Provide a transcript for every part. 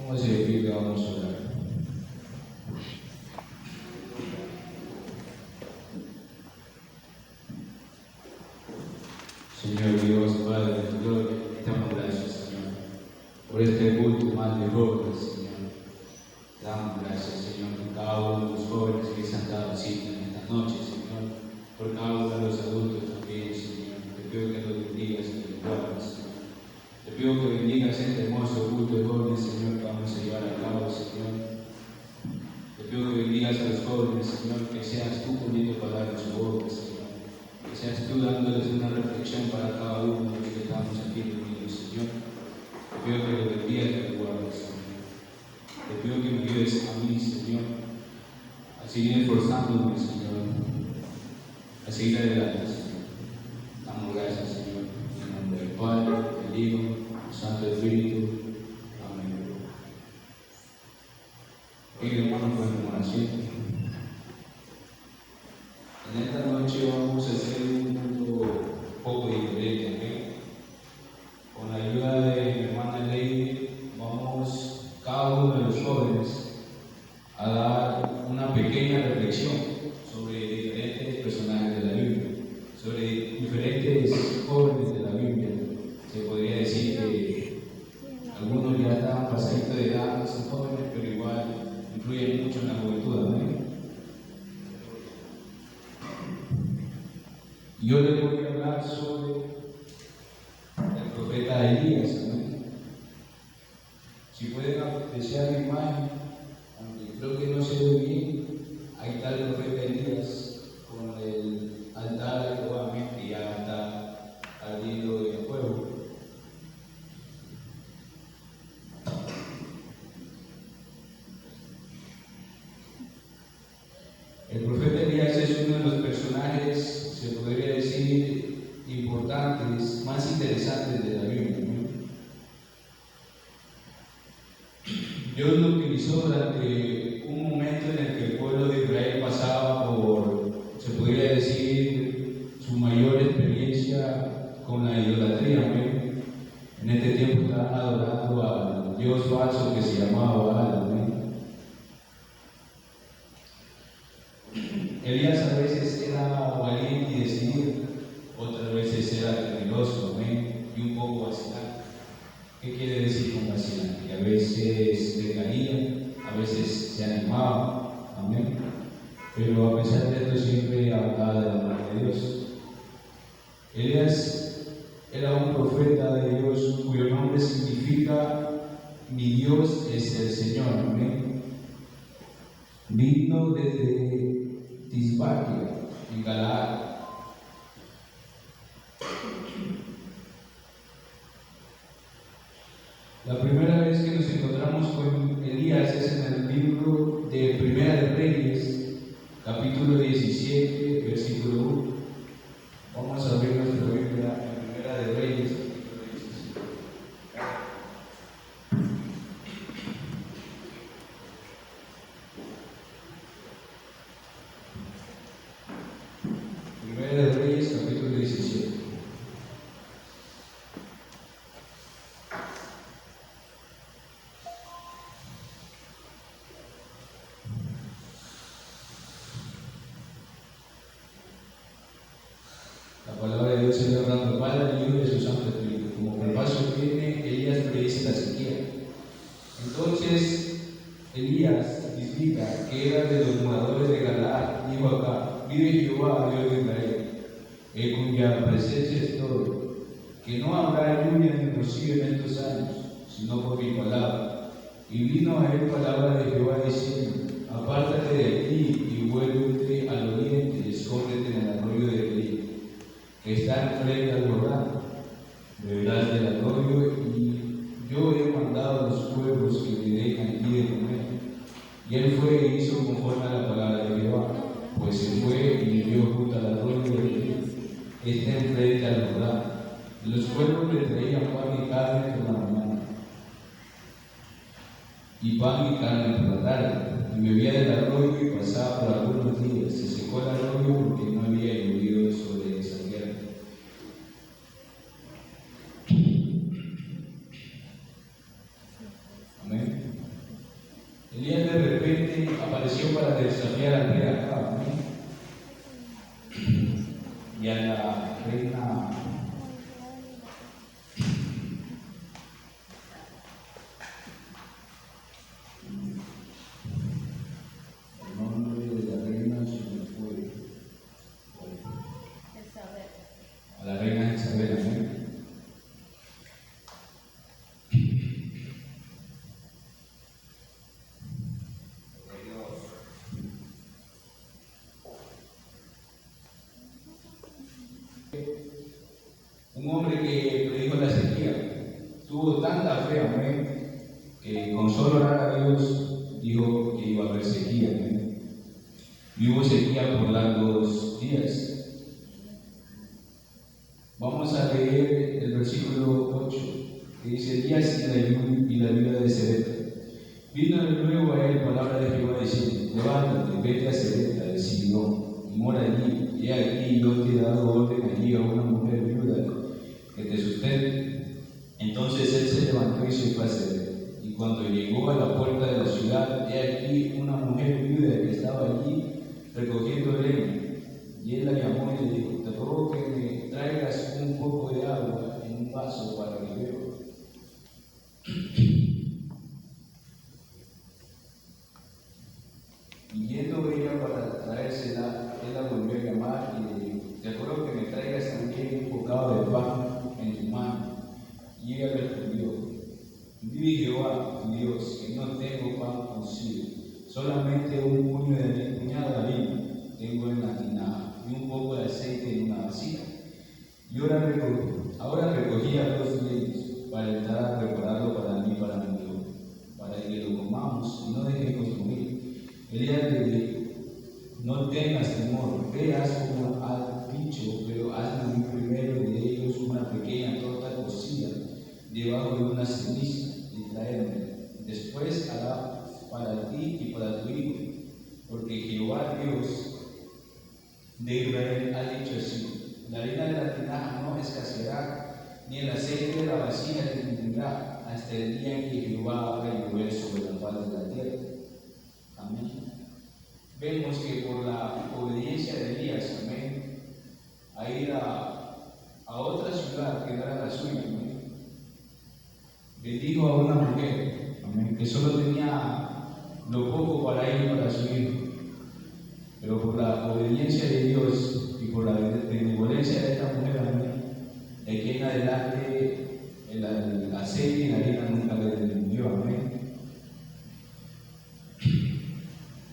Póngase de pie que vamos a orar. Señor Dios, Padre de tu gloria, te damos gracias, Señor, por este culto más de jóvenes, Señor. Te damos gracias, Señor, por cada uno de los jóvenes que se han dado cita en esta noche, Señor, por cada uno de los adultos también, Señor. Te pido que los bendigas y los guardes, Señor. Te pido que bendigas este hermoso culto de jóvenes, Señor, que vamos a llevar a cabo, Señor. Te pido que bendigas a los jóvenes, Señor, que seas tú poniendo palabras en su boca, Señor. Que seas tú dándoles una reflexión para cada uno de los que estamos aquí reunidos, Señor. Te pido que los bendigas y los guardes, Señor. Te pido que me ayudes a mí, Señor, a seguir esforzándome, Señor, a seguir adelante, Señor. Damos gracias, Señor, en nombre del Padre, del Hijo, del Santo Espíritu. Amén. Bien, hermanos, pueden tomar asiento. En esta noche vamos a hacer un punto poco diferente, ¿ok? Con la ayuda de mi hermana Lady, vamos cada uno de los jóvenes a dar una pequeña reflexión sobre diferentes personajes de la Biblia, sobre diferentes jóvenes de la Biblia. Se podría decir que algunos ya están pasaditos de edad, no son jóvenes, pero igual influyen mucho en la juventud, ¿no? Yo les voy a hablar sobre el profeta Elías, ¿no? Si pueden apreciar la imagen, aunque creo que no se ve bien, ahí está el profeta Elías con el altar de Jehová, que ya está ardiendo en fuego. El profeta Elías es uno de los personajes, se podría decir, importantes, más interesantes de la Biblia, ¿no? Dios lo utilizó durante un momento en el que el pueblo de Israel pasaba por, se podría decir, su mayor experiencia con la idolatría, ¿no? En este tiempo estaban adorando al Dios falso que se llamaba Baal, ¿no? Elías a veces era valiente y decidido, otras veces era temeroso, y un poco vacilante. ¿Qué quiere decir con vacilante? Que a veces decaía, a veces se animaba, amén. Pero a pesar de esto siempre hablaba de la mano de Dios. Elías era un profeta de Dios cuyo nombre significa mi Dios es el Señor, amén. Vino desde Tisbaquia, en Galaad. La primera vez que nos encontramos con Elías es en el libro de Primera de Reyes, capítulo 17, versículo 1. Vamos a abrir nuestra Biblia en Primera de Reyes, capítulo 17. Primera de Reyes, capítulo 17. La palabra de Dios es hablando, Padre, del Hijo y de su Santo Espíritu. Como prefacio tiene, Elías predice la sequía. Entonces, Elías explica que era de los moradores de Galaad, dijo acá: vive Jehová, Dios de Israel, cuya presencia es todo, que no habrá lluvia ni rocío en estos años, sino por mi palabra. Y vino a él palabra de Jehová diciendo: apártate de aquí y vuélvete al oriente y escóndete en el arroyo de Elí, que está enfrente al Jordán. Beberás del arroyo, y yo he mandado a los pueblos que me dejan aquí de comer. Y él fue e hizo conforme a la palabra de Jehová, pues se fue y vivió junto al arroyo de Elí, que está enfrente al Jordán. Los pueblos le traían pan y carne por la mañana, y pan y carne por la tarde, y bebía del arroyo y pasaba por algunos días. Se secó el arroyo porque no había llovido sobre esa tierra. Amén. apareció para desafiar al rey Acab, ¿no? Y a la reina Isabel, ¿no? Un hombre que predijo la sequía, tuvo tanta fe, amén, que con solo orar a Dios dijo que iba a haber sequía, amén. Y hubo sequía por largos días. Vamos a leer el versículo 8, que dice: Elías y la viuda de Serepta. Vino luego a él palabra de Jehová diciendo: Levántate, vete a Serepta de Sidón y mora allí. He aquí, yo te he dado orden allí a una mujer viuda que te sustente. Entonces él se levantó y se fue a Serepta. Y cuando llegó a la puerta de la ciudad, he aquí una mujer viuda que estaba allí recogiendo leña. Y él la llamó y le dijo: te ruego que me traigas un poco de agua en un vaso para que beba. Y yendo ella para traérsela, él la volvió a llamar y le dijo: te ruego que me traigas también un bocado de pan en tu mano. Y ella respondió: vive Jehová tu Dios, que no tengo pan cocido, solamente un puñado de harina tengo en la tinaja y un poco de aceite en una vasija. Y ahora recogía 2 leños para entrar a prepararlo para mí, para mi hijo, para que lo comamos y no dejemos morir. Elías le dijo: no tengas temor, ve, haz como has dicho, pero hazme primero de ellos una pequeña torta cocida debajo de una ceniza y tráeme. Después hará para ti y para tu hijo, porque Jehová Dios de Israel ha dicho así: la harina de la tinaja no escaseará, ni el aceite de la vasija disminuirá, hasta el día en que Jehová haga llover sobre la faz de la tierra. Amén. Vemos que por la obediencia de Elías, amén, a ir a otra ciudad que no era la suya, amén, bendijo a una mujer, amén, que solo tenía lo poco para él y para su hijo. Pero por la obediencia de Dios y por la benevolencia de esta mujer, amén, de aquí en adelante el aceite y la harina nunca le disminuyó, amén.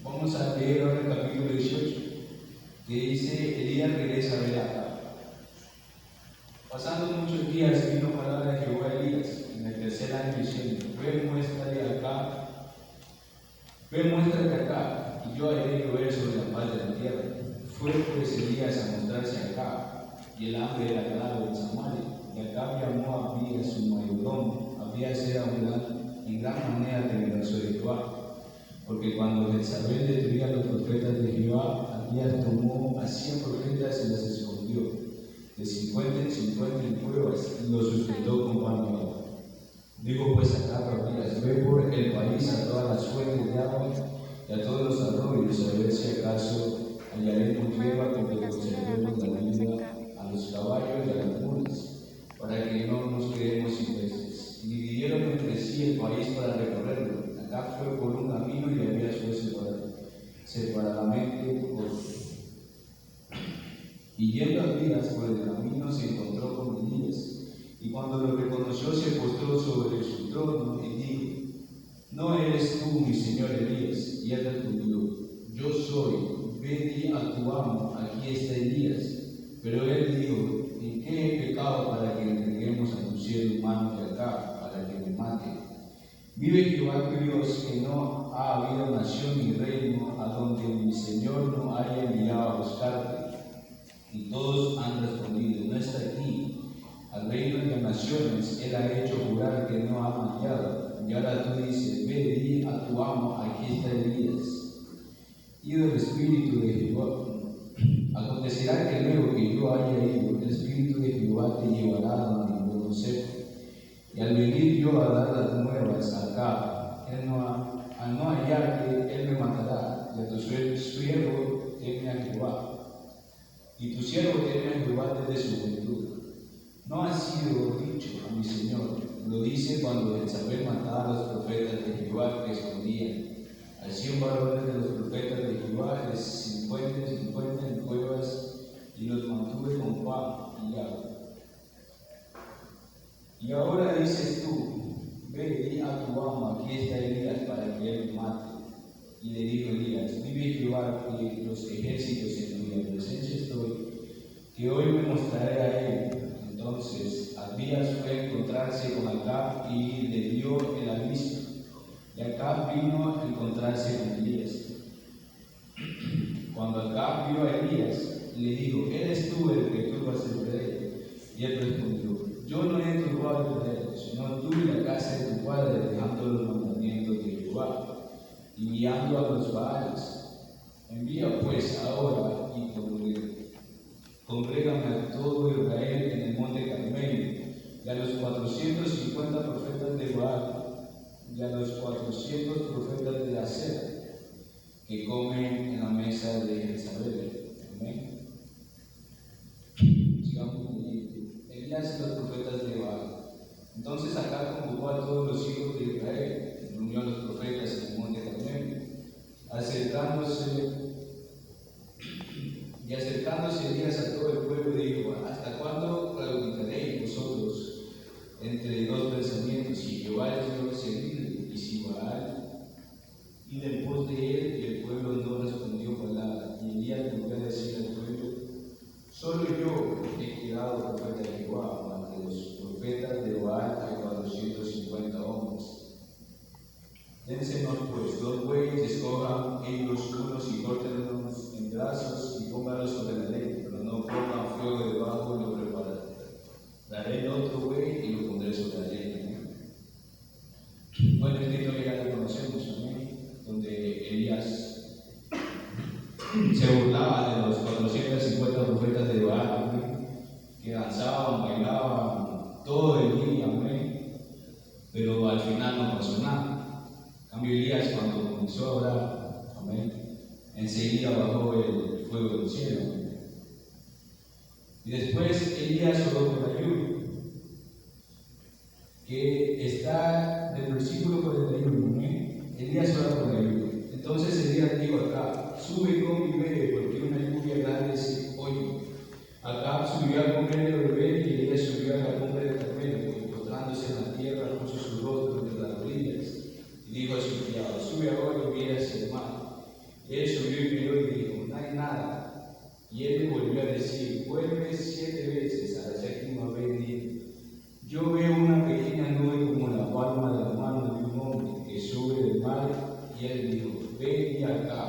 Vamos a leer ahora el capítulo 18, que dice: Elías regresa a ver a Acab. Pasando muchos días vino palabra de Jehová a Elías en el 3er año diciendo: ve, muéstrate acá, y yo haré llover sobre la faz de la tierra. Fue pues Elías a mostrarse acá, y el hambre era grave en Samaria. Y Acab llamó a Abías su mayordomo. Abías era en gran manera temeroso de Jehová, porque cuando Jezabel destruía a los profetas de Jehová, Abías tomó a 100 profetas y los escondió, de 50 en 50 en cuevas, y los sustentó con pan y agua. Digo pues Acab a Abías: ve por el país a todas las fuentes de agua y a todos los arroyos, a ver si acaso hallaremos tierra con que conservemos la vida a los caballos y a las mulas, para que no nos quedemos sin peces. Y dividieron entre sí el país para recorrerlo. Acab fue por un camino y Abías fue separadamente por otro. Y yendo Abías por el camino se encontró con Elías, y cuando lo reconoció se postró sobre su trono y dijo: ¿no eres tú mi señor Elías? Y él respondió: yo soy. Ve, di a tu amo: aquí está Elías. Pero él dijo: ¿en qué he pecado para que entreguemos a tu siervo mano de Acab, para que me mate? Vive Jehová tu Dios, que no ha habido nación ni reino a donde mi Señor no haya enviado a buscarte. Y todos han respondido: no está aquí. Al reino de las naciones él ha hecho jurar que no ha fallado. Y ahora tú dices: ve, di a tu amo: aquí está Elías. Y del Espíritu de Jehová. Acontecerá que luego que yo haya ido, el Espíritu de Jehová te llevará donde yo no sé. Y al venir yo a dar las nuevas acá, él no al no hallarte, él me matará, y a tu siervo teme a Jehová. Y tu siervo teme a Jehová desde su juventud. No ha sido dicho a mi Señor, lo dice cuando Jezabel mataba a los profetas de Jehová que escondían. A 100 varones de los profetas de Jehová, de 50 en cuevas, y los mantuve con pan y agua. Y ahora dices tú, ve, di a tu amo, aquí está Elías para que él mate. Y le dijo Elías, vive Jehová, que los ejércitos en cuya presencia estoy, que hoy me mostraré a él. Entonces Abías fue a encontrarse con Acab y le dio el aviso. Y Acab vino a encontrarse con Elías. Cuando Acab vio a Elías, le dijo, ¿eres tú el que turbas el rey? Y él respondió, yo no he turbado el rey, sino tú y la casa de tu padre, dejando los mandamientos de Jehová y guiando a los Baales. Envía pues ahora y congrégame a todo Israel en el monte Carmelo, y a los 450 profetas de Baal, y a los 400 profetas de Acera, que comen en la mesa de Jezabel. Amén. Sigamos leyendo. Elías y los profetas de Baal. Entonces acá convocó a todos los hijos de Israel, reunió a los profetas en el monte Carmelo, acercándose Elías a todo el pueblo, dijo, ¿hasta cuándo claudicaréis vosotros entre dos pensamientos? Si Jehová es Dios, seguidle, y si Baal, y del pos de él. Y el pueblo no respondió palabra. Y Elías volvió a decir al pueblo, solo yo he quedado profeta de Jehová, entre los profetas de Baal hay 450 hombres. Dénsenos pues 2 bueyes, escojan ellos unos y córtenlos en brazos y pónganlos sobre la leña, pero no pongan fuego debajo y lo prepararé. Daré el otro buey y lo pondré sobre la leña. Bueno, esta historia ya la conocemos, amén, donde Elías se burlaba de los 450 profetas de Baal, amén, que danzaban, bailaban todo el día, amén, pero al final no pasó nada. En cambio, Elías, cuando comenzó a orar, amén, enseguida bajó el fuego del cielo. Amén. Y después Elías oró por la lluvia, que está del versículo 41. Amén. Elías oró por la lluvia. Entonces Elías dijo acá, sube con mi bebé, porque una lluvia grande se oye. Acá subió a comer el bebé y Elías subió a la cumbre del Carmelo, y postrándose en la tierra puso su rostro entre las rodillas. Dijo a su criado, sube ahora y mira hacia el mar. Y él subió y miró y dijo, no hay nada. Y él le volvió a decir, vuelve 7 veces. A la 7ª vez dijo, yo veo una pequeña nube como la palma de la mano de un hombre que sube del mar. Y él dijo, ven y acá,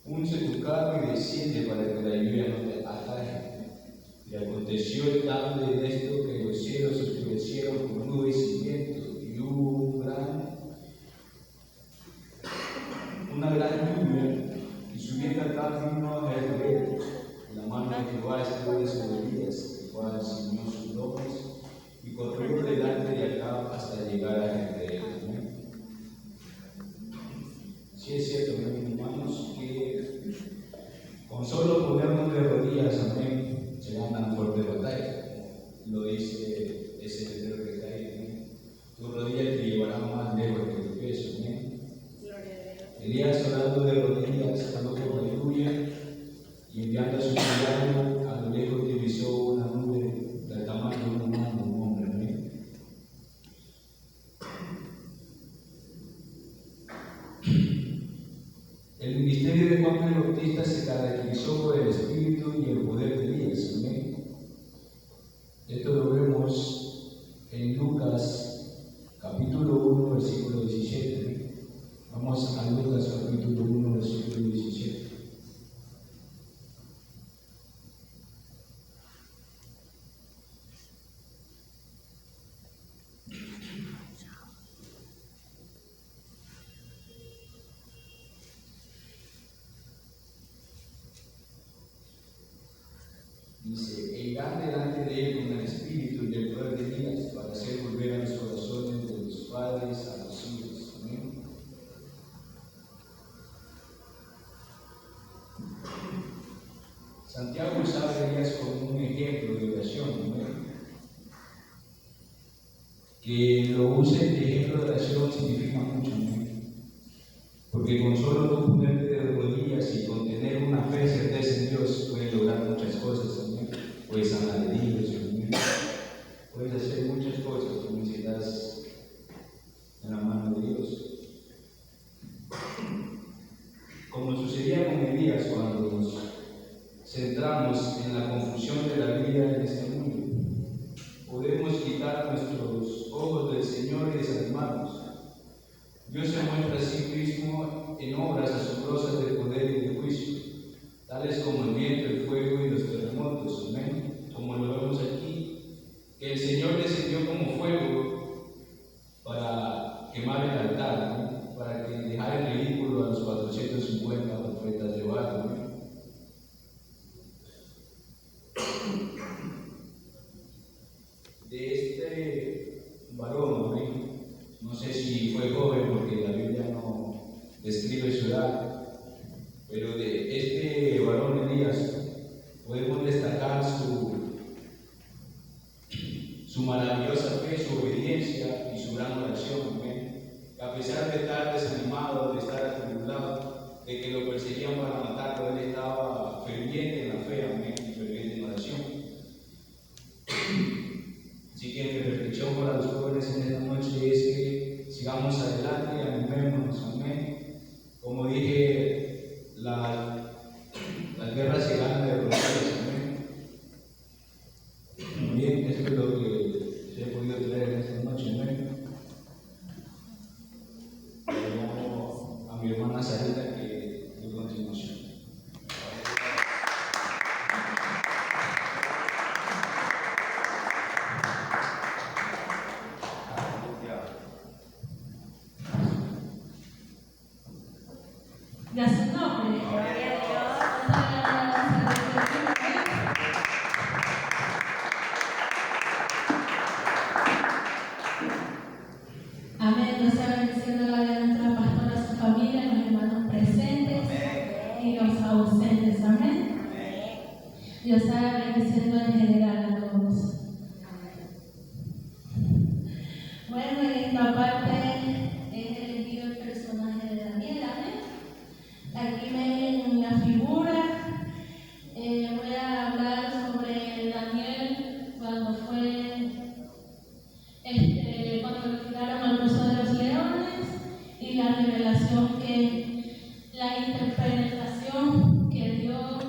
unce tu carro y desciende para que la lluvia no te ataje. Y aconteció estando en esto que los cielos se oscurecieron con nubes y viento, y hubo una gran lluvia, y subiendo acá vino a Jezreel. La mano de Jehová estuvo sobre Elías, el cual ciñó sus lomos y corrió delante de acá hasta llegar a Jezreel. Sí es cierto, hermanos, que con solo ponernos de rodillas, amén, se ganan fuerte batalla. Lo dice ese letrero que está ahí, amén. Tu rodilla te llevará más lejos que tu peso, amén. Elías orando de rodillas, estando por la lluvia, y enviando a su criado, a lo lejos divisó una nube del tamaño de una mano de un hombre. Amén. El ministerio de Juan el Bautista se caracterizó por el espíritu y el poder de Elías. Amén. Esto lo vemos en Lucas capítulo 1, versículo 17. ¿Amén? Vamos a Lucas capítulo 1, versículo 17. Dice, e irán delante de él con el espíritu y el poder de Elías para hacer volver a los corazones de los padres a los hijos. Amén. Que lo usen de ejemplo de oración significa mucho, ¿no? Porque con solo tú ponerte de rodillas y con tener una fe certeza en Dios puedes lograr muchas cosas también. Puedes sanar heridos, puedes hacer muchas cosas también si estás en la mano de Dios. Como sucedía con Elías cuando nos centramos en la confusión de la vida en este mundo, podemos quitar nuestros ojos del Señor y desanimarnos. Dios se muestra a sí mismo en obras asombrosas de poder y de juicio, tales como el viento, el fuego y los terremotos, amén, como lo vemos aquí, que el Señor descendió como fuego para quemar el altar, ¿no? Para que dejara en ridículo a los 450 profetas de Baal, ¿no? De este varón, no sé si fue joven porque la Biblia no describe su edad, pero de este varón Elías podemos destacar su maravillosa fe, su obediencia y su gran oración, que a pesar de estar desanimado, de estar atribulado, de que lo perseguían para matarlo, él estaba ferviente en la fe, amén, y ferviente en oración. Así que mi reflexión para los jóvenes en esta noche es que sigamos adelante, animémonos, amén. Como dije, las guerras se ganan de rodillas, amén. Bien, esto es lo que he podido traer en esta noche, amén. Le llamo a mi hermana Sarita que de continuación. Y a su nombre. Gloria a Dios. Amén. Dios sea bendiciendo la vida de nuestra pastora, su familia, los hermanos presentes y los ausentes. Amén. Dios sea bendiciendo en general a todos. Bueno, en esta parte he elegido el personaje de Daniel. Amén. Aquí ven la figura. Voy a hablar sobre Daniel cuando cuando lo tiraron al pozo de los leones y la revelación la interpretación que Dios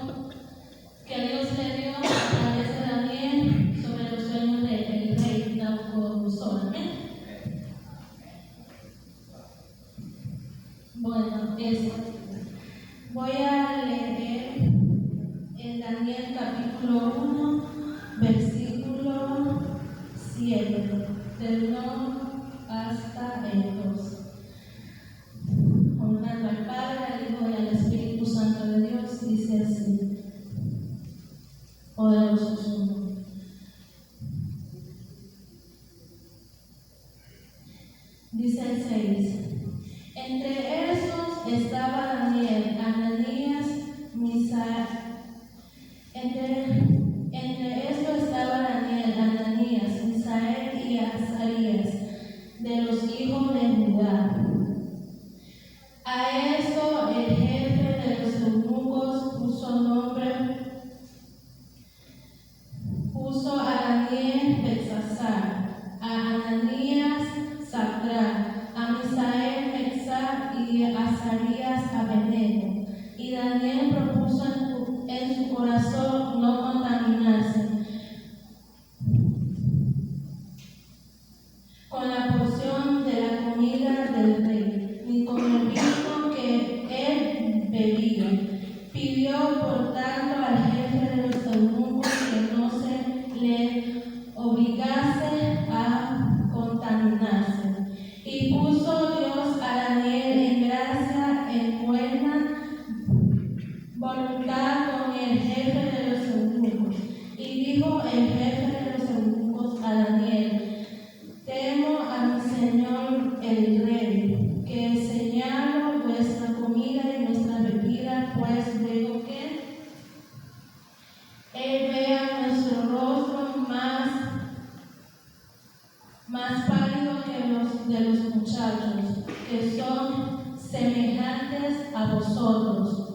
le dio a través de Daniel sobre los sueños del rey Nabucodonosor. Amén. Bueno, voy a leer en Daniel capítulo 1, versículo 7, del 1 hasta el 2. Honrando al Padre, al Hijo y al Espíritu Santo de Dios, dice así: poderoso su nombre. Dice el 6. Entre esos estaba Daniel, Ananías, Misael. Entre esos estaba Daniel, Ananías, Misael y Azarías, de los hijos de Judá. A eso el jefe de los eunucos puso a Daniel Belsasar, a Ananías Sadrach, a Misael Mexar y a Azarías Abednego. Y Daniel propuso en su corazón no contaminarse con la porción de la comida del rey, ni con el vino que él bebía. Pidió por tanto al jefe de los eunucos que no se le obligase a contaminarse. Y puso Dios a Daniel en gracia, en buena voluntad con el jefe de los eunucos. Y dijo el jefe de los eunucos a Daniel: temo a mi señor el rey, que señalo vuestra comida y nuestra bebida, pues luego que sabio que de los muchachos, que son semejantes a vosotros.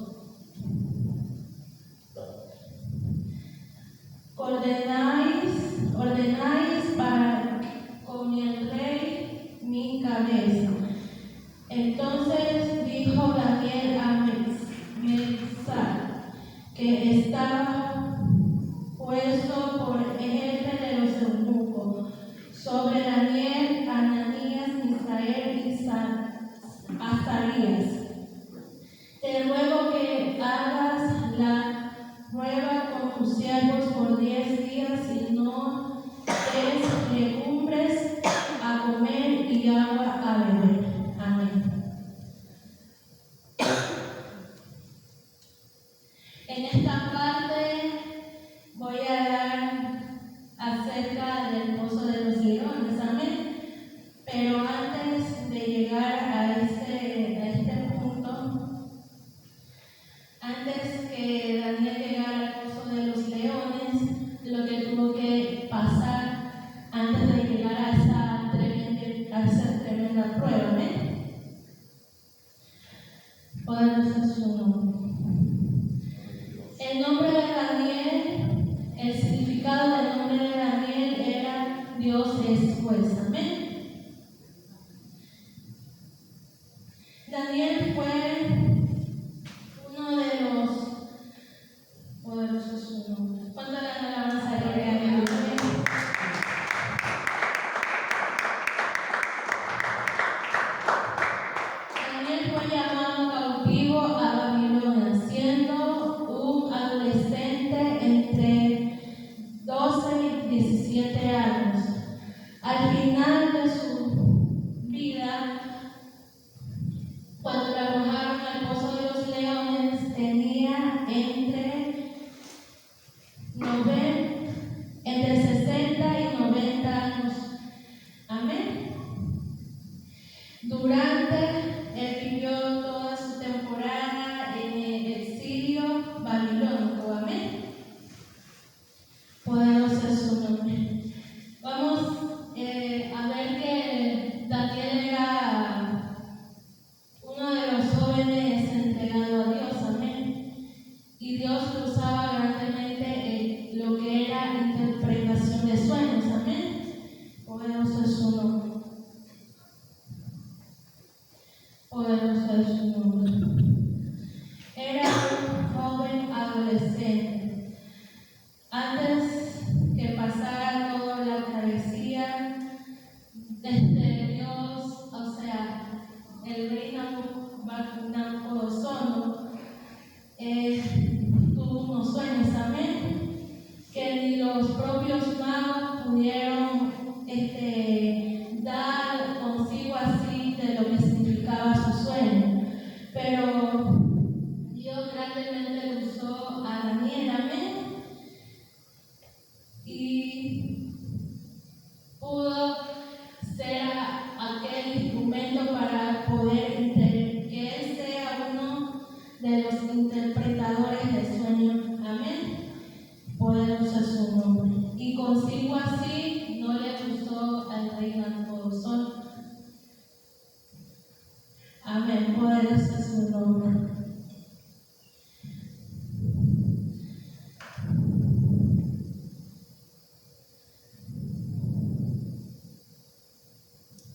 Ordenáis para con el rey mi cabeza. Entonces dijo Daniel a Melzar, que estaba puesto por jefe de los eunucos, sobre Daniel, Ananías, Misael y Azarías: te ruego que hagas la prueba con tus siervos por 10 días y no des legumbres a comer y agua a beber. Amén. En esta parte voy a hablar acerca del pozo de los leones. Amén. Pero antes de llegar a este punto, antes que Daniel llegara al pozo de los leones, lo que tuvo que pasar antes de llegar a esa tremenda prueba, ¿eh? Poderoso es su nombre. El nombre de Daniel, el significado del nombre de Daniel era Dios es juez. Amén. Daniel fue uno de los poderosos su nombre. ¿Cuánto le dan alabanza a Daniel? Daniel fue llamado cautivo a Babilonia, siendo un adolescente entre 12 y 17 años. Al final de su vida, cuando lo arrojaron al pozo de los leones, tenía entre 60 y 90 años. Amén. Él vivió toda su temporada en el exilio babilónico. Amén. Poderoso es su nombre. Vamos a ver que Daniel era uno de los jóvenes entregados a Dios. Amén. Y Dios lo usaba grandemente en lo que era interpretación de sueños. Amén. Poderoso es su nombre. Poderoso es su nombre. Era un joven adolescente. Antes que pasara toda la travesía, desde Dios, o sea, el rey Nabucodonosor tuvo unos sueños, amén, que ni los propios magos pudieron dar consigo así de lo que significaba su sueño. Pero Dios grandemente lo usó a Daniel, amén, y pudo ser aquel instrumento para poder que él sea uno de los interpretadores de sueños. Amén. Poderoso es su nombre. Y consigo así no le gustó al rey Nabucodonosor. Amén. Poderoso es su nombre.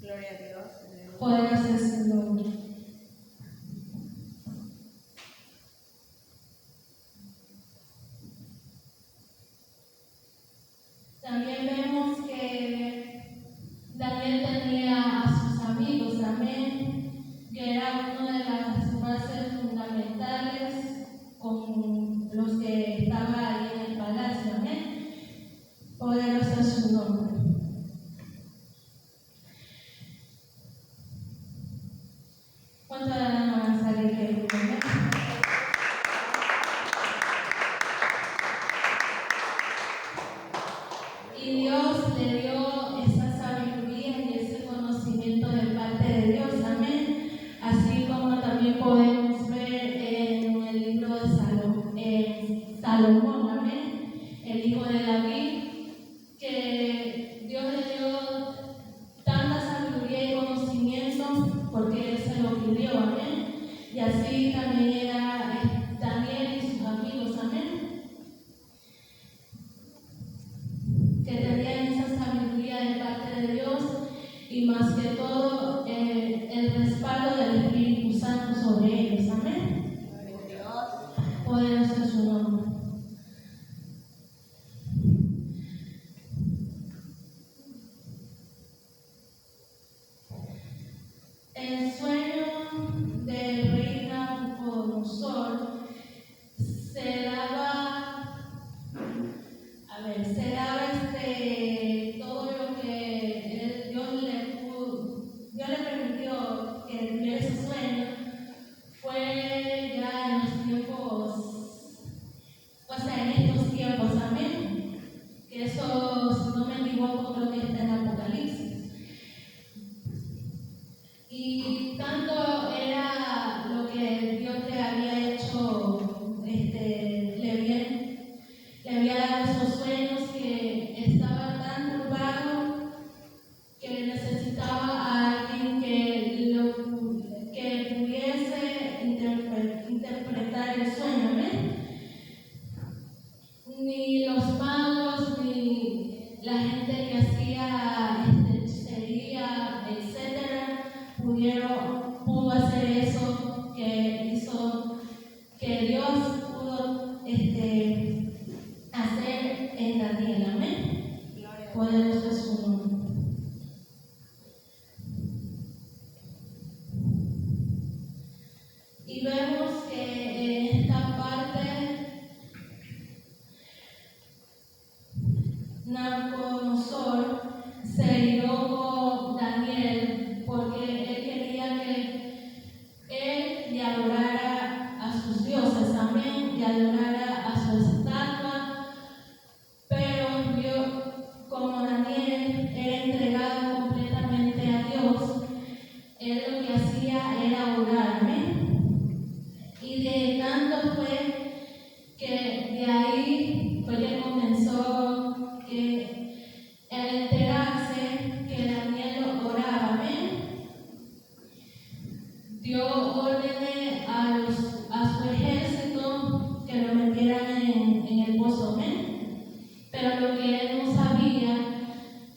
Gloria a Dios. Poderoso es su nombre. También vemos que Daniel tenía a sus amigos, amén, que era una de las bases fundamentales con los que estaba ahí en el palacio, amén. Poderoso es su nombre. ¿Cuánto le dan avanzar el que Y Dios le dio esa sabiduría y ese conocimiento de parte de Dios, amén. Así como también podemos ver en el libro de Salomón, amén, el hijo de David, que Dios le dio tanta pidió, amén. Y así también era Daniel y sus amigos, amén, que tenían esa sabiduría de parte de Dios y más que todo el respaldo del Espíritu Santo sobre ellos, amén. Poderoso es su nombre. El sueño del rey Nabucodonosor se daba todo lo que Dios le permitió que tuviera ese sueño, fue ya en los tiempos, o sea, en estos tiempos, amén. Que eso, si no me equivoco, creo que está en Apocalipsis. Y tanto era lo que Dios le había hecho, le había dado esos sueños que estaba tan turbado que necesitaba a alguien que pudiese interpretar el sueño, ¿ven? Ni los magos, ni la gente que hacía hechicería, etcétera, pudo hacer eso que hizo, que Dios pudo hacer en Daniel, amén. Poderoso es su nombre. Y vemos que en esta parte Nabucodonosor se iró con Daniel porque él quería que él le adorara a sus dioses, amén, le adorara a su estatua, pero como Daniel era entregado completamente a Dios, él lo que hacía era orar, amén. Y de tanto fue que de ahí fue que comenzó que al enterarse que Daniel oraba, amén, dio órdenes a su ejército que lo metieran en el pozo, amén. Pero lo que él no sabía,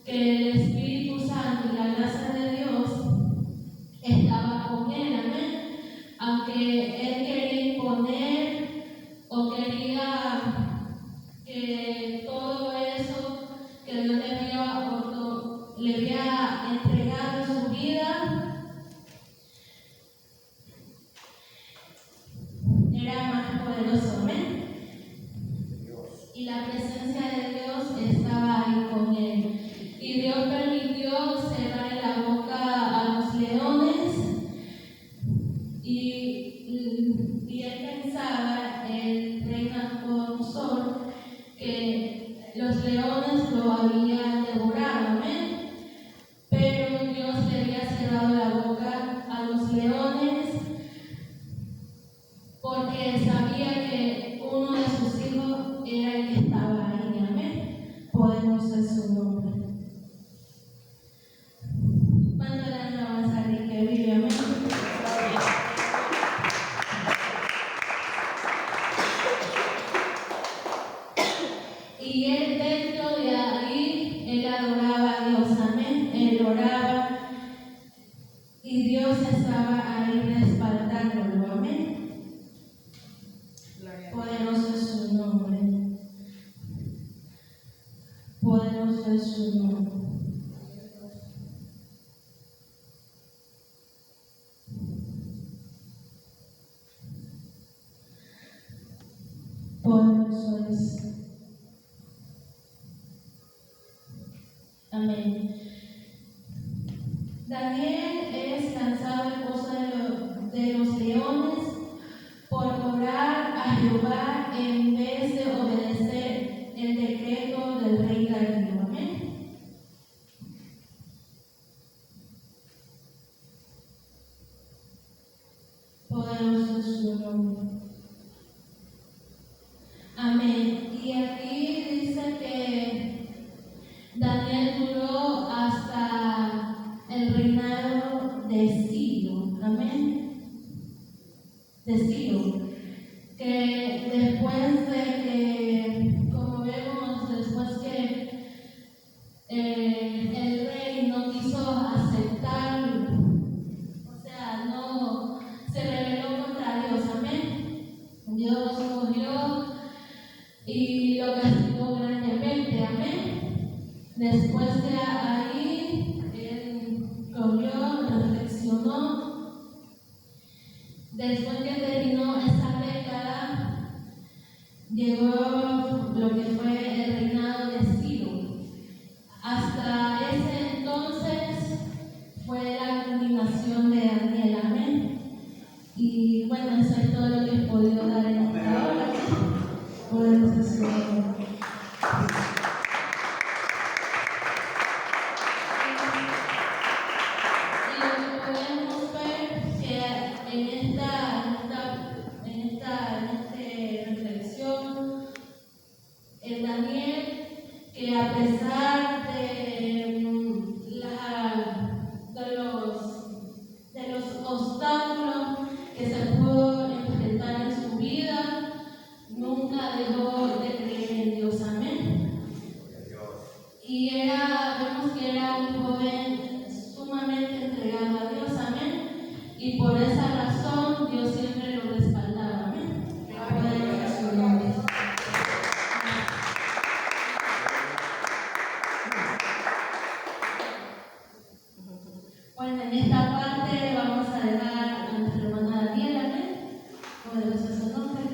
que el Espíritu Santo y la gracia de Dios estaba con él, amén. Aunque él quería imponer o quería que todo eso que Dios le había entregado en su vida era más poderoso, amén. Y la presencia de Dios estaba ahí con él. Y Dios permitió cerrar la boca a los leones. Y él pensaba, el rey Nabucodonosor, que los leones lo habían devorado, amén. Pero Dios le había cerrado la boca a los leones porque sabía que uno de sus hijos era el que estaba ahí, amén. Poderoso es su nombre. ¿Cuánto le alabanza al que vive, amén? Y él dentro de ahí, él adoraba a Dios, amén. Él oraba y Dios estaba ahí respaldándolo, amén. Poderoso es su nombre. Poderoso es su nombre. Poderoso es. Amén. Daniel es lanzado al pozo de los leones por orar a Jehová en vez de obedecer el decreto del rey Darío. Amén. Poderoso es su nombre. Amén. Y aquí dice que Daniel duró hasta el reinado de Ciro. Amén. Después que terminó esa década, llegó lo que fue el reinado de Ciro. Hasta ese entonces fue la culminación de Daniel, amén. Y bueno, eso es todo lo que he podido dar en esta hora. Podemos hacer. Y lo que podemos ver que en esta reflexión, el Daniel, que a pesar de los obstáculos que se pudo enfrentar en su vida, nunca dejó de creer en Dios, amén. Y vemos que era un joven sumamente entregado a Dios, amén. Y por esa razón Dios siempre lo respaldaba, amén. Gloria a su nombre. Bueno, en esta parte vamos a dejar a nuestra hermana Daniela, amén. Poderoso es su nombre.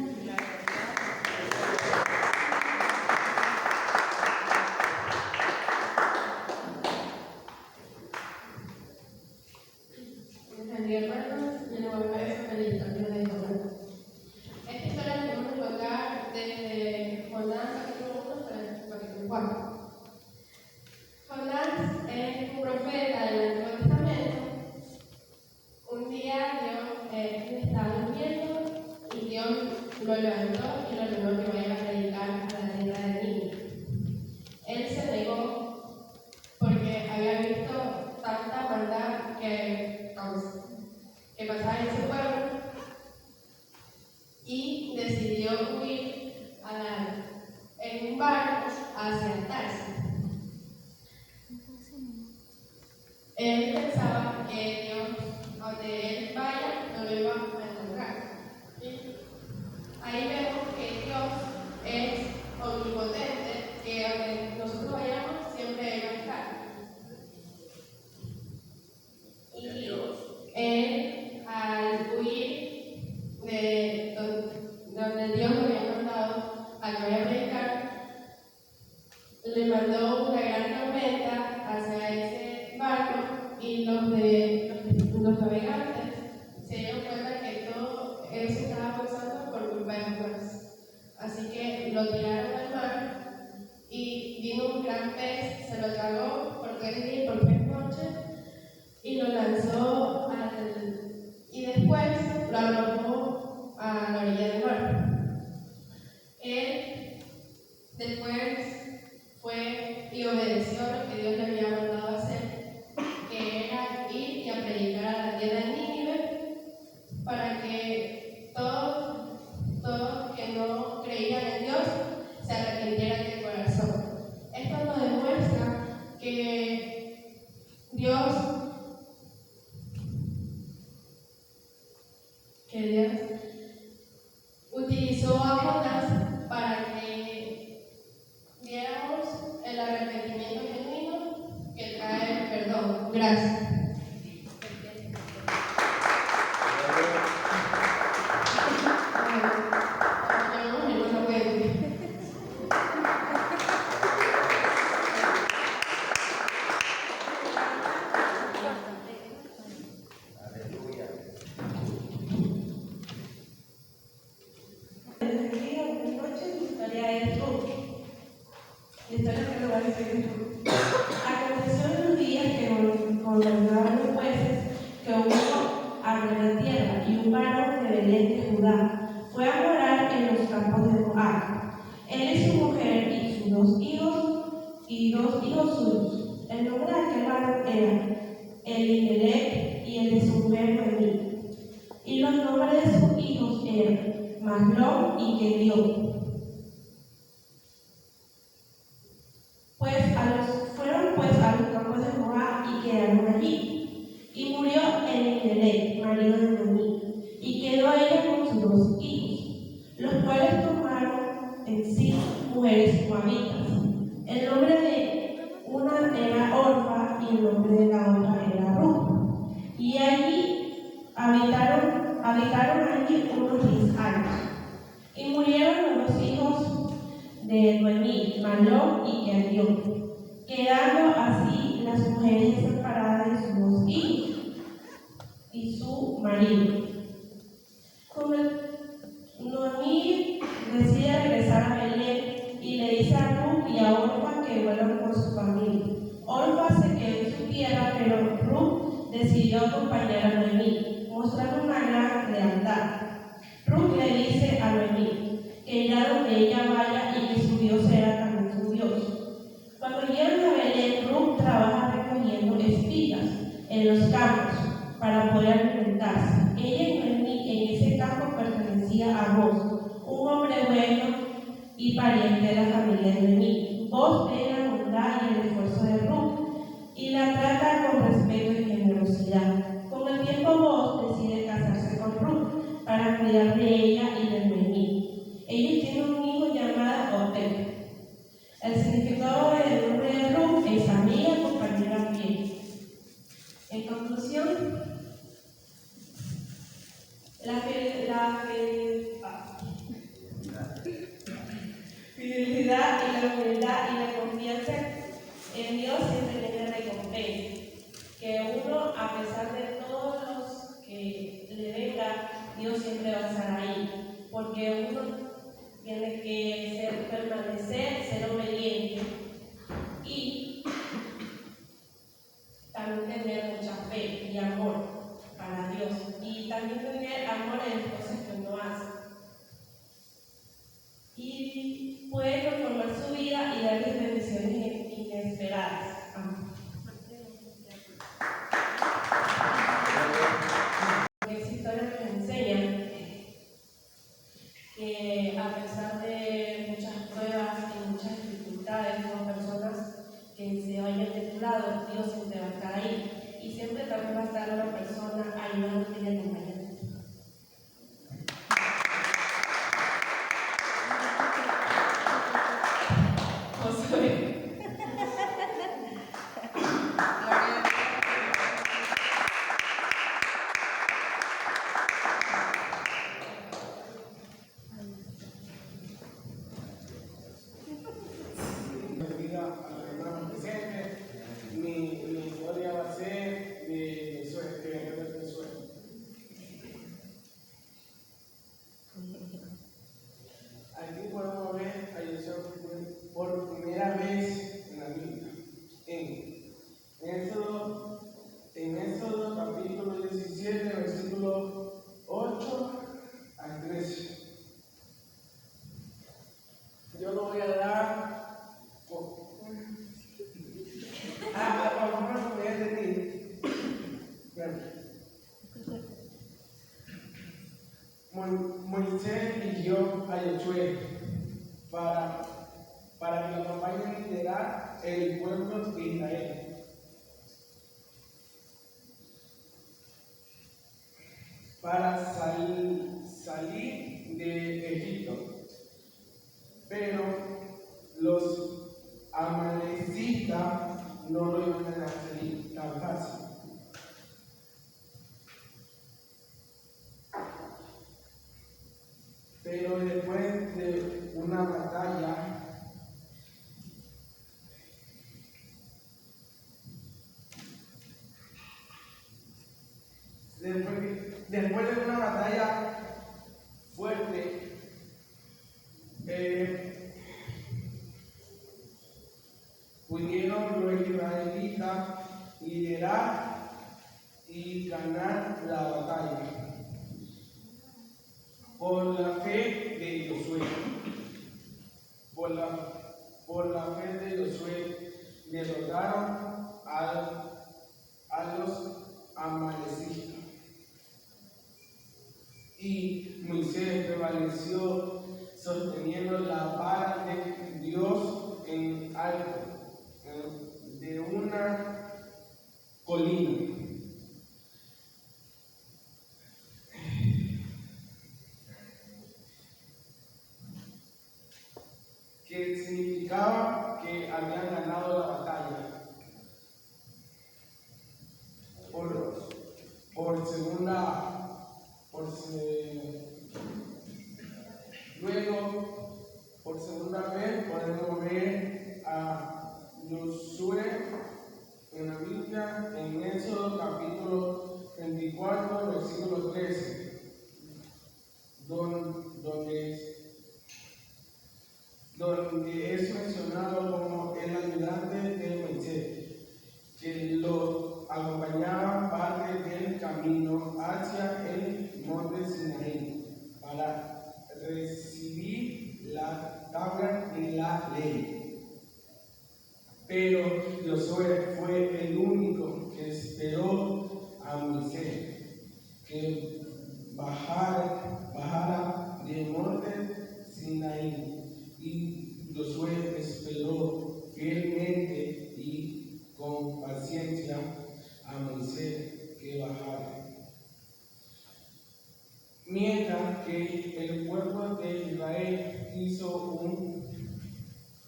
Hermanos, mi nombre es Felipe de Jonás. Esta historia la podemos encontrar desde Jonás capítulo 1 hasta el capítulo 4. Jonás es un profeta del Antiguo Testamento. Un día Dios estaba durmiendo y Dios lo levantó y lo ordenó que vaya a predicar a la tierra de Nínive. Él se negó porque había visto tanta maldad que pasaba en su pueblo y decidió huir en un barco hacia Tarsis. Él pensaba que Dios, donde él vaya, no lo iba a encontrar. ¿Sí? Ahí vemos que Dios es omnipotente, que donde nosotros vayamos siempre Él va a estar. Y Él, al huir de donde Dios lo había mandado a que vaya a predicar, le mandó una gran tormenta hacia ese barco y los navegantes se dieron cuenta que todo eso estaba pasando por culpa de Dios. Así que lo tiraron al mar y vino un gran pez, se lo tragó por 3 días y por 3 noches y lo lanzó y después lo arrojó a la orilla del mar. Él después fue y obedeció lo que Dios le había mandado a hacer, que era ir y a predicar a la tierra de Nínive para que todos que no creían en Dios se arrepintieran de corazón. Esto nos demuestra que Dios utilizó a Jonás para que viéramos el arrepentimiento genuino que trae perdón. Gracias. Aconteció en los días que gobernaban los jueces que hubo hambre en la tierra, y un varón de Belén de Judá fue a morar en los campos de Moab. Él y su mujer y sus 2 hijos y 2 hijos suyos. El nombre de aquel varón era Elimelech y el de su mujer Noemí. Y los nombres de sus hijos eran Mahlón y Gedión. Fueron a los campos de Moab y quedaron allí. Y murió Elimelech, marido de Noemí, y quedó ella con sus 2 hijos, los cuales tomaron en sí mujeres moabitas. El nombre de una era Orfa y el nombre de la otra era Ruth. Y allí habitaron años. Y murieron los dos hijos de Noemí, Malón y Kelión, quedando así las mujeres separadas de sus dos hijos y su marido. Noemí decide regresar a Belén y le dice a Ruth y a Orfa que vuelvan con su familia. Orfa se quedó en su tierra, pero Ruth decidió acompañar a Noemí, mostrando una gran lealtad. Ruth le dice a Noemí que irá donde ella vaya y que su Dios será también su Dios. Cuando llegan a Belén, Ruth trabaja recogiendo espigas en los campos para poder alimentarse. Ella y Noemí en ese campo pertenecía a Boaz, un hombre bueno y pariente de la familia de Noemí. Boaz ve la bondad y el esfuerzo de Ruth y la trata con respeto y generosidad. Con el tiempo, Boaz decide casarse con Ruth para cuidar de ella y de Noemí. Ellos tienen un hijo llamado Obed. El significado del nombre de Ruth es amiga, compañera fiel. En conclusión, la fidelidad y la humildad y la confianza en Dios siempre tiene recompensa. Que uno, a pesar de todos los que le venga, Dios siempre va a estar ahí. Porque uno tiene que permanecer, ser obediente y también tener mucha fe y amor para Dios. Y también tener amor en las cosas que uno hace. Y puede transformar su vida y darles bendiciones inesperadas. Amén. Esta historia nos enseña que a pesar de muchas pruebas y muchas dificultades con personas que se vayan de tu lado, Dios siempre va a estar ahí. Y siempre también va a estar una persona ayudándote y acompañándote. Josué. Bendiga a los hermanos presentes. Mi historia va a ser de Josué. Aquí podemos ver a Josué por primera vez en la Biblia. En Éxodo capítulo 17, versículo 8 al 13. Yo lo voy a dar. Moisés eligió a Josué para que lo acompañe a liderar el pueblo de Israel. Para salir de Egipto. Pero los amalecitas no lo iban a dejar salir tan fácil. Pero después de una batalla, fuerte, pudieron los israelitas liderar y ganar la batalla por la fe de Josué. Por la fe de Josué derrotaron a los amalecitas. Y Moisés prevaleció sosteniendo la vara de Dios en alto de una colina. Que significaba que habían ganado la batalla a Moisés que bajara del monte Sinaí, y Josué esperó fielmente y con paciencia a Moisés que bajara. Mientras que el pueblo de Israel hizo un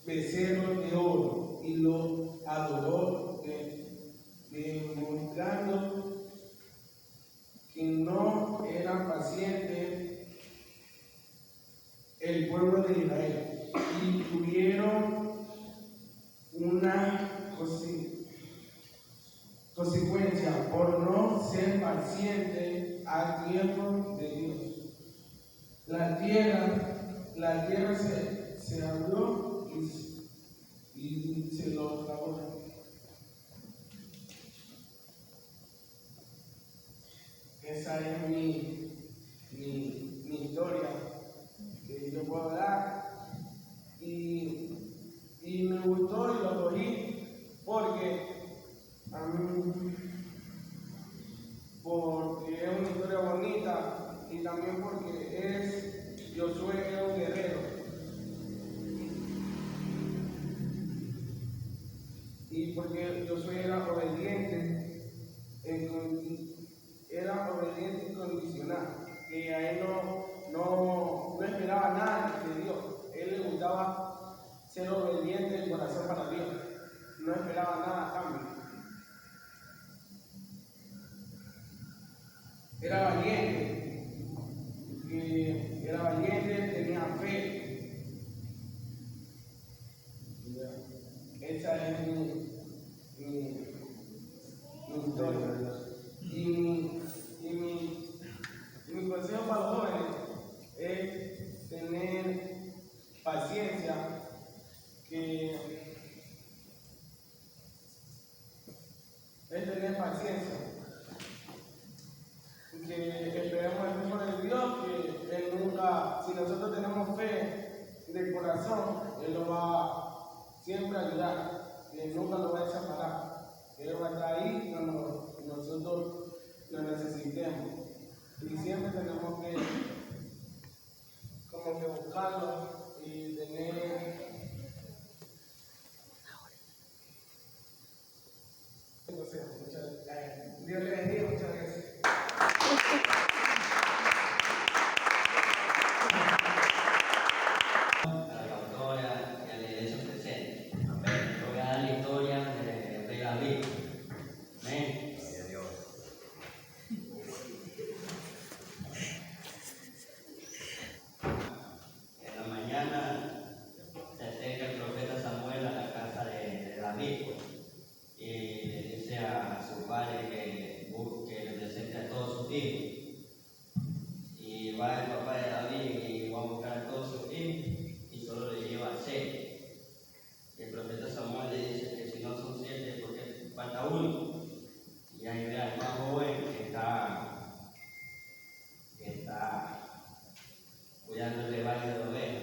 becerro de oro y lo adoró, demostrando que no era paciente el pueblo de Israel, y tuvieron una consecuencia por no ser paciente al tiempo de Dios. La tierra se abrió y se lo tragó. Esa es mi historia que yo puedo dar, y me gustó y lo cogí porque es una historia bonita, y también porque Josué era un guerrero, y porque Josué era obediente incondicional, que a él no esperaba nada de Dios. Él le gustaba ser obediente de corazón para Dios, no esperaba nada a cambio. Era valiente, tenía fe. Esa es mi historia. Y mi consejo para los jóvenes es tener paciencia, que esperemos el tiempo de Dios, que Él nunca, si nosotros tenemos fe de corazón, Él nos va siempre a ayudar, que Él nunca nos va a desamparar, que Él va a estar ahí cuando nosotros lo necesitemos, y siempre tenemos que como que buscarlo y tener Dios le bendiga, muchas gracias. A la autora y a la iglesia presente. Amén. Yo voy a dar la historia del rey David. Amén. Gloria a Dios. En la mañana se acerca el profeta Samuel a la casa de David y le dice a su padre que le presente a todos sus hijos. Y va el papá de David y va a buscar a todos sus hijos y solo le lleva 6. Y el profeta Samuel le dice que si no son 7, porque falta uno. Y ahí ve al más joven que está cuidando el rebaño de ovejas.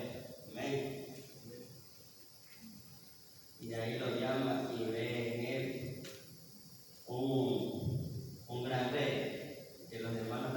Amén. Y de ahí lo llama y ve en él un gran rey, que los hermanos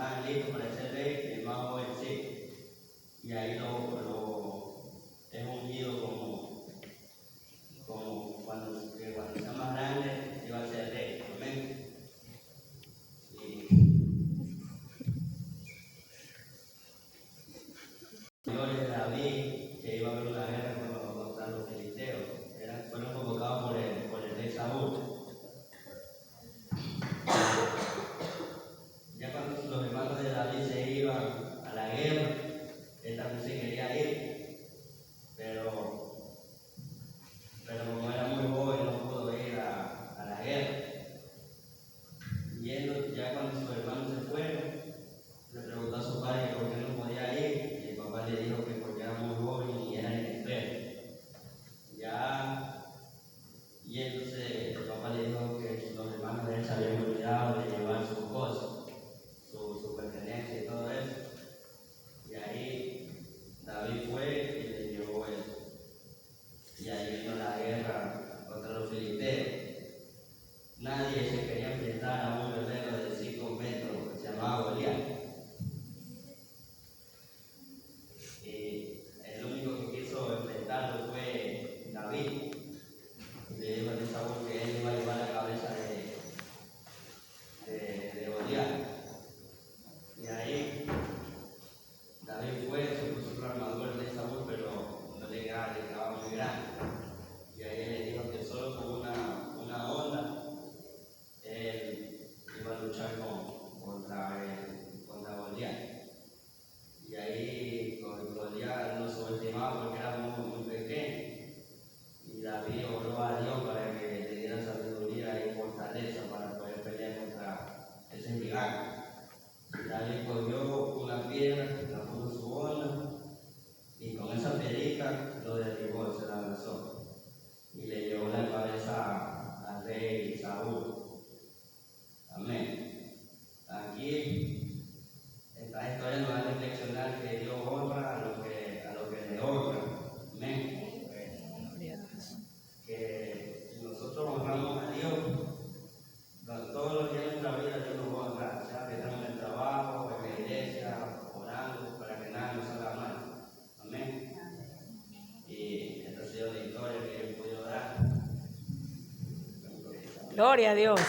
Gloria a Dios.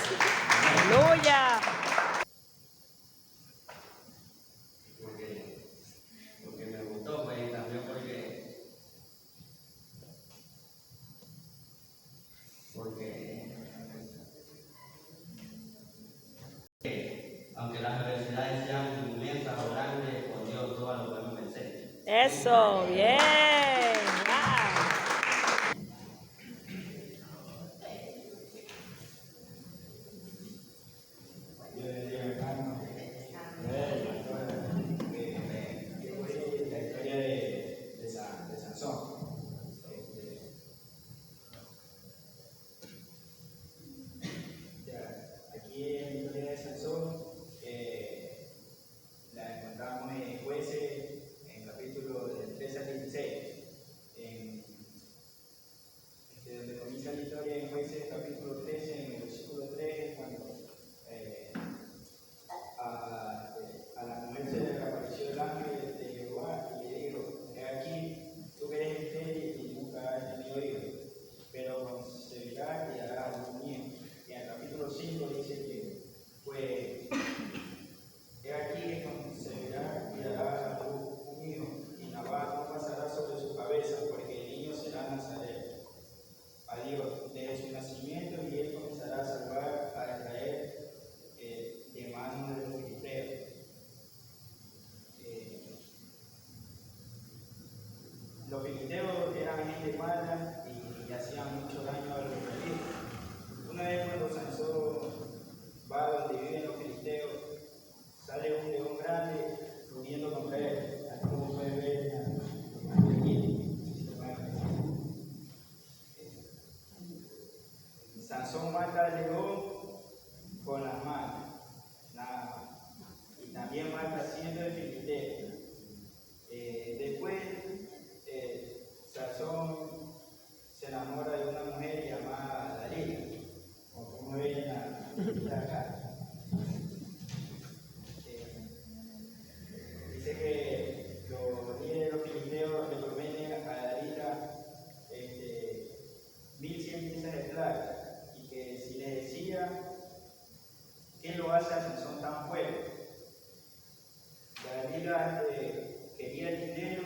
Aleluya. Porque me gustó, pues también porque aunque las adversidades sean inmensas o grandes, con Dios todas lo podemos vencer. Eso, bien. Wow. Aquí en la historia de Sansón la encontramos en Jueces, en capítulo del 13 al 16. Donde comienza la historia en Jueces, capítulo 13, en el versículo 3, cuando a la mujer se le apareció el ángel de Jehová y le dijo: he aquí, tú que eres estéril y nunca has tenido hijos, pero concebirás y darás un niño. Y en el capítulo 5 dice que, pues, he aquí que concebirá y dará a luz un hijo, y Nabal no pasará sobre su cabeza, porque el niño será Nazaret a Dios desde su nacimiento, y él comenzará a salvar a Israel de manos de los filisteos. Los filisteos eran gente mala y hacían mucho daño a los israelitas. Una vez cuando Sansón va donde viven los filisteos, sale un león grande rugiendo contra él. Aquí como pueden ver Sansón mata al león con las manos, y también mata a 100 de filisteos. Después, Sansón se enamora de una mujer llamada Dalila, o como ven acá. Dice que los líderes de los filisteos le prometen a Dalila 1100 piezas de plata, y que si les decía qué lo hace a Sansón tan fuerte. Dalila quería el dinero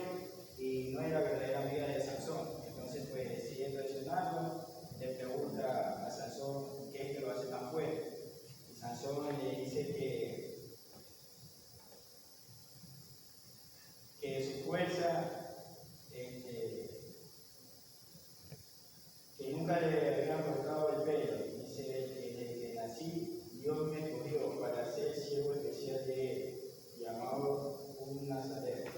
y no era verdadera amiga de Sansón. Entonces, pues, decide presionarlo, le pregunta a Sansón qué es que lo hace tan fuerte. Y Sansón le dice que su fuerza, que nunca le habían cortado el pelo. Dice que desde que nací, Dios me escogió para ser siervo especial de él, llamado un Nazareno.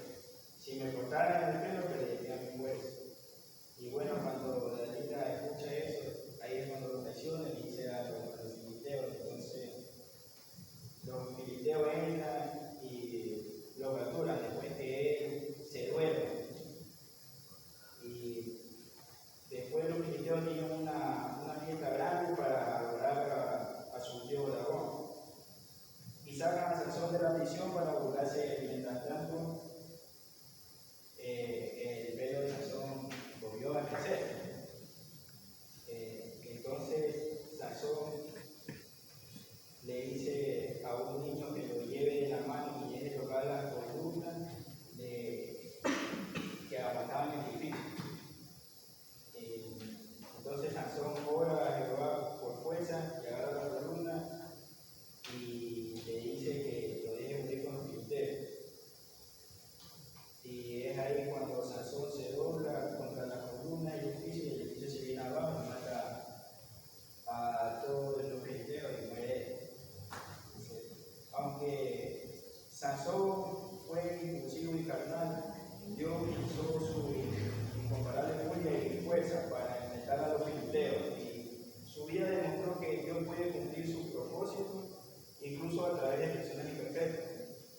Si me cortaran el pelo, perdería mi hueso. Y bueno, cuando Dalila escucha eso, ahí es cuando lo menciona y dice a los filisteos. Entonces, los filisteos entran y lo capturan después que él se duerme. Y después los filisteos tienen una fiesta grande para adorar a su dios Dagón. Y sacan a Sansón de la prisión para burlarse. Mientras tanto, el pelo de Sansón volvió a crecer. Entonces Sansón le dice a un niño que lo lleve de la mano y lleve tocar las columnas que aguantaban el edificio. Entonces Sansón ora a Jehová por fuerza y agarra la columna y le dice que lo deje morir con los filisteos. Y es ahí cuando Sansón se dobla contra la columna y el edificio se viene abajo y mata a todos los filisteos y muere. Aunque Sansón fue impulsivo y carnal, Dios utilizó su incomparable furia y fuerza para enfrentar a los filisteos, y su vida demostró que Dios puede cumplir sus propósitos incluso a través de personas imperfectas,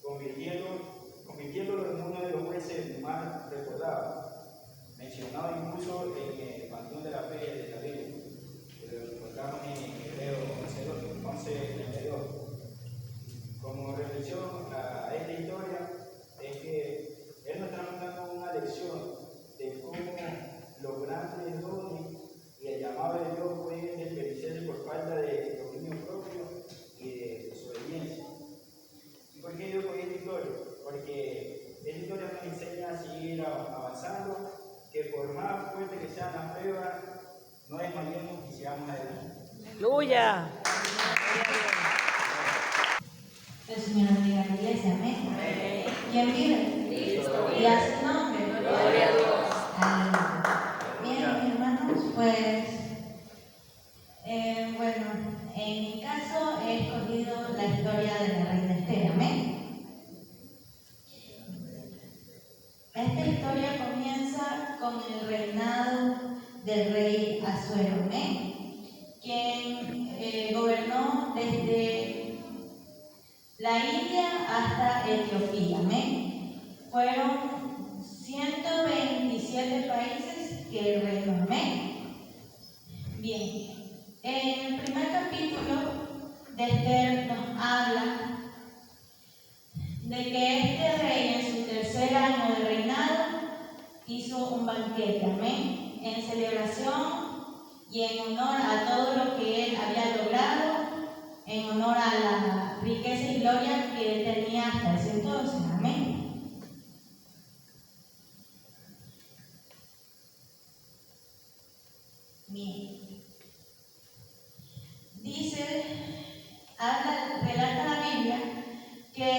convirtiéndolo en uno de los jueces más recordados, mencionado incluso en el panteón de la fe de la Biblia, que lo encontramos en Hebreos 11:32. Como reflexión a esta El Señor bendiga a la iglesia, amén. ¿Quién vive? Y a su nombre. Gloria a Dios. Aleluya. Bien, mis hermanos, pues, bueno, en mi caso he escogido la historia de la reina Esther, amén. Esta historia comienza con el reinado del rey Asuero, amén, quien gobernó desde la India hasta Etiopía, amén. Fueron 127 países que él reinó, amén. Bien, en el primer capítulo de Esther nos habla de que este rey en su tercer año de reinado hizo un banquete, amén, en celebración y en honor a todo lo que él había logrado, en honor a la riqueza y gloria que él tenía hasta ese entonces, amén. Bien. Relata la Biblia que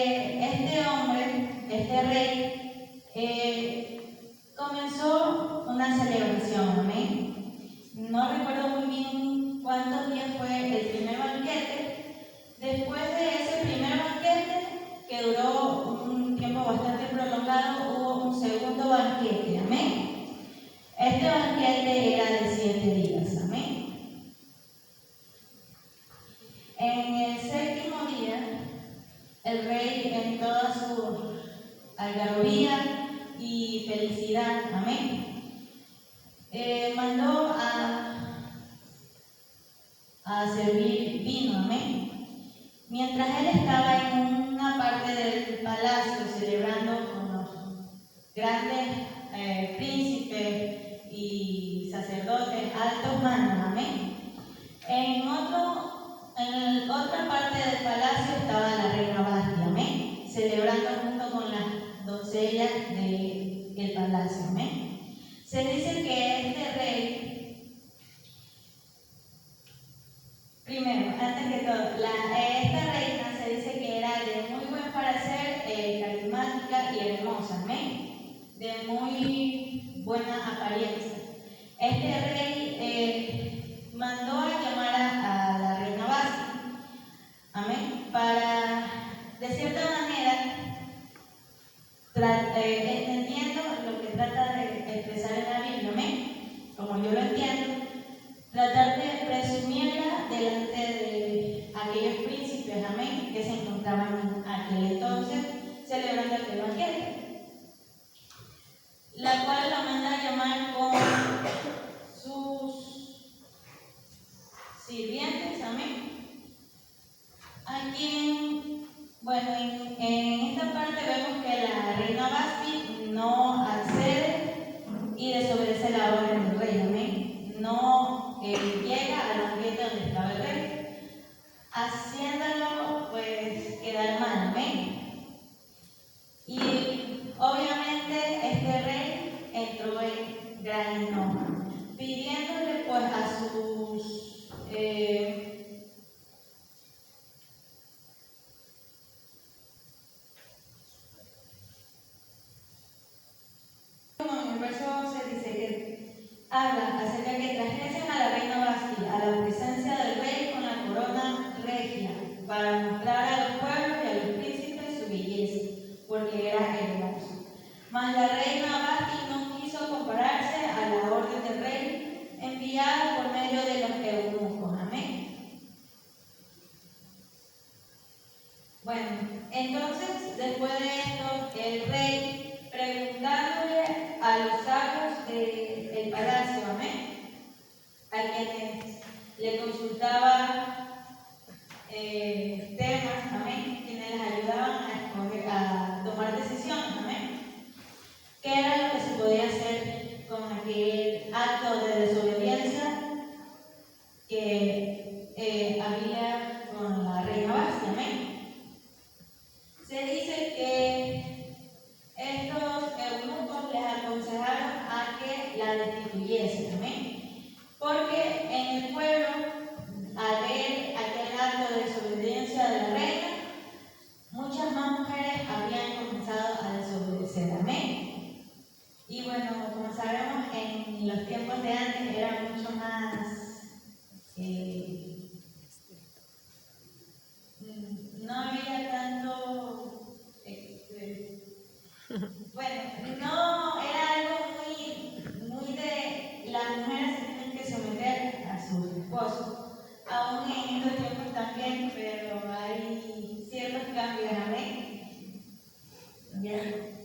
este hombre, este rey, comenzó una celebración, amén. No recuerdo muy bien cuántos días fue el primer banquete. Después de ese primer banquete, que duró un tiempo bastante prolongado, hubo un segundo banquete, amén. Este banquete era de 7 días, amén. En el séptimo día, el rey, en toda su algarabía y felicidad, amén, mandó a servir vino, amén. Mientras él estaba en una parte del palacio celebrando con los grandes príncipes y sacerdotes, altos mandos, amén. En otra parte del palacio estaba la reina Vasti, amén, celebrando junto con las doncellas del palacio, amén. Se dice que este rey, primero, antes que todo, esta reina se dice que era de muy buen parecer, carismática y hermosa, amén, de muy buena apariencia. Este rey mandó a llamar a la reina Vasti, amén, para, de cierta manera, entendiendo lo que trata de expresar en la Biblia, amén, como yo lo entiendo, tratar de presumirla delante de aquellos príncipes, amén, que se encontraban en aquel entonces celebrando aquel banquete, la cual la manda a llamar con sus sirvientes, amén, a quien, bueno, en esta parte vemos que la reina Vasti no accede y desobedece la orden del rey, amén, no llega al banquete donde estaba el rey, haciéndolo pues quedar mal, amén. Y obviamente este rey entró en gran enojo, pidiéndole pues a sus en el verso se dice que habla acerca que trajesen a la reina Vasti a la presencia del rey con la corona regia, para mostrar a los pueblos y a los príncipes su belleza, porque era hermosa. Mas la reina Vasti no quiso compararse a la orden del rey enviada por medio de los eunucos, amén. Bueno, entonces después de esto, el rey, preguntándole a los sabios del palacio, amén, a quienes le consultaba temas, amén, quienes les ayudaban a tomar decisiones, amén, qué era lo que se podía hacer con aquel acto de desobediencia que había con la reina Vasti, amén. Se dice que estos eunucos les aconsejaron a que la destituyesen, amén, porque en el pueblo, al ver aquel acto de desobediencia de la reina, tiempos de antes era mucho más, no había tanto, bueno, no era algo muy de las mujeres se tienen que someter a sus esposos, aún en estos tiempos también, pero hay ciertos cambios, amén. Bien.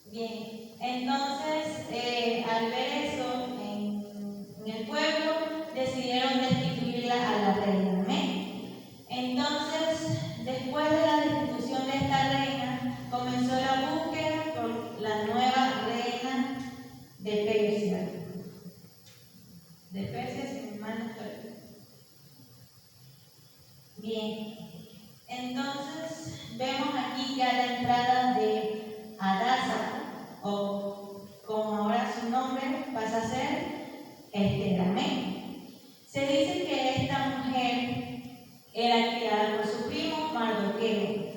Bien, entonces al ver eso en el pueblo decidieron destituirla a la reina, amén. Entonces, después de la destitución de esta reina, comenzó la búsqueda por la nueva reina de Persia. De Persia, si mi mal no estoy. Bien, entonces vemos aquí ya la entrada de Hadasa, o como ahora su nombre pasa a ser Esther, amén. Se dice que esta mujer era criada por su primo Mardoqueo,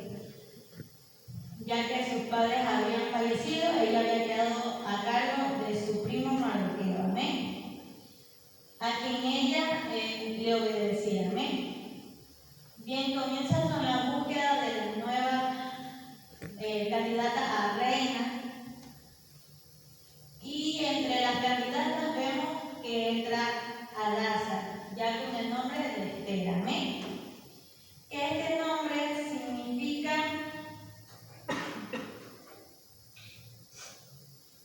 ya que sus padres habían fallecido, ella había quedado a cargo de su primo Mardoqueo, amén, a quien ella le obedecía, amén. Bien, comienza con la búsqueda de la nueva candidata a reina. Y entre las candidatas vemos que entra Hadasa, ya con el nombre de Esther, amén. Este nombre significa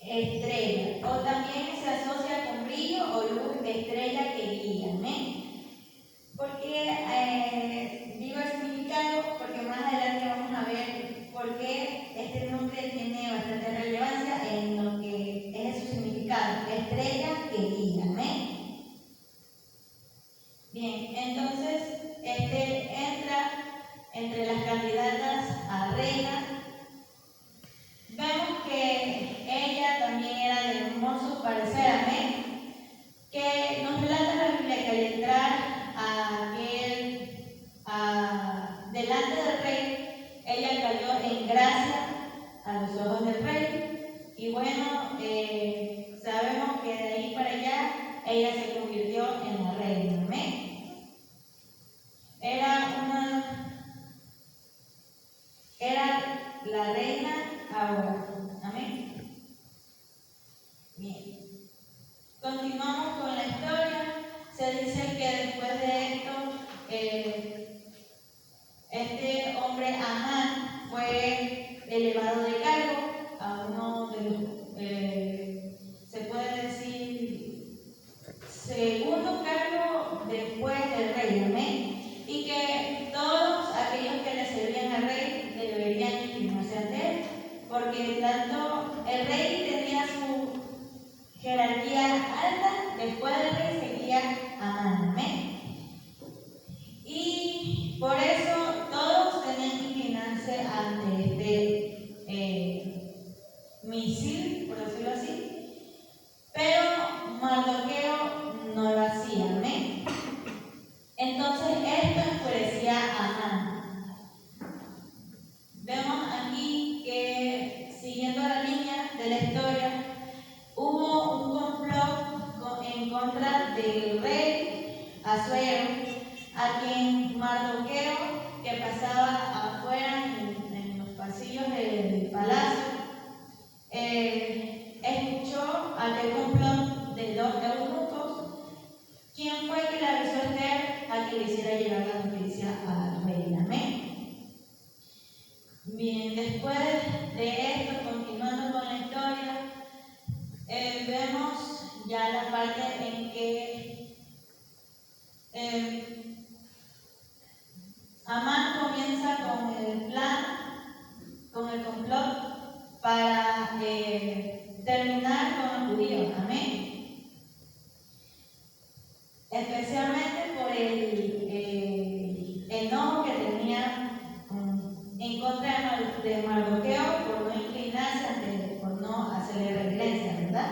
estrella, o también se asocia con brillo o luz, estrella que guía, amén. Porque digo el significado, porque más adelante vamos a ver por qué este nombre tiene bastante relevancia en lo que es su significado, estrella que guía, amén. Bien, entonces entra entre las candidatas a reina. Vemos que ella también era de hermoso parecer, amén, que nos relata la Biblia que al entrar delante del rey, ella cayó en gracia a los ojos del rey, y bueno, sabemos que de ahí para allá ella se convirtió en la reina, amén. Era la reina ahora, amén. Bien, continuamos con la historia. Se dice que después de esto, este hombre Amán fue elevado de cargo a uno de los, se puede decir, segundo cargo después del rey, amén. Y que todos aquellos que le servían al rey deberían inclinarse ante él, porque tanto el rey tenía su jerarquía alta, después del rey seguía Amán, amén. Y por eso todos tenían que inclinarse ante este misil, por decirlo así, pero Mardoqueo no lo hacía, amén. Entonces esto enfurecía a Amán. Vemos aquí que, siguiendo la línea de la historia, hubo un complot en contra del rey Asuero, a quien Mardoqueo, que pasaba afuera en los pasillos del palacio, escuchó aquel complot de dos eunucos, quien fue que le avisó a Esther a que le hiciera llegar la noticia al rey, amén. Bien, después de esto, continuando con la historia, vemos ya la parte en que Amán comienza con el plan, con el complot para terminar con los judíos, amén. Especialmente por el enojo que tenía en contra de Mardoqueo por no inclinarse ante él, por no hacerle reverencia, ¿verdad?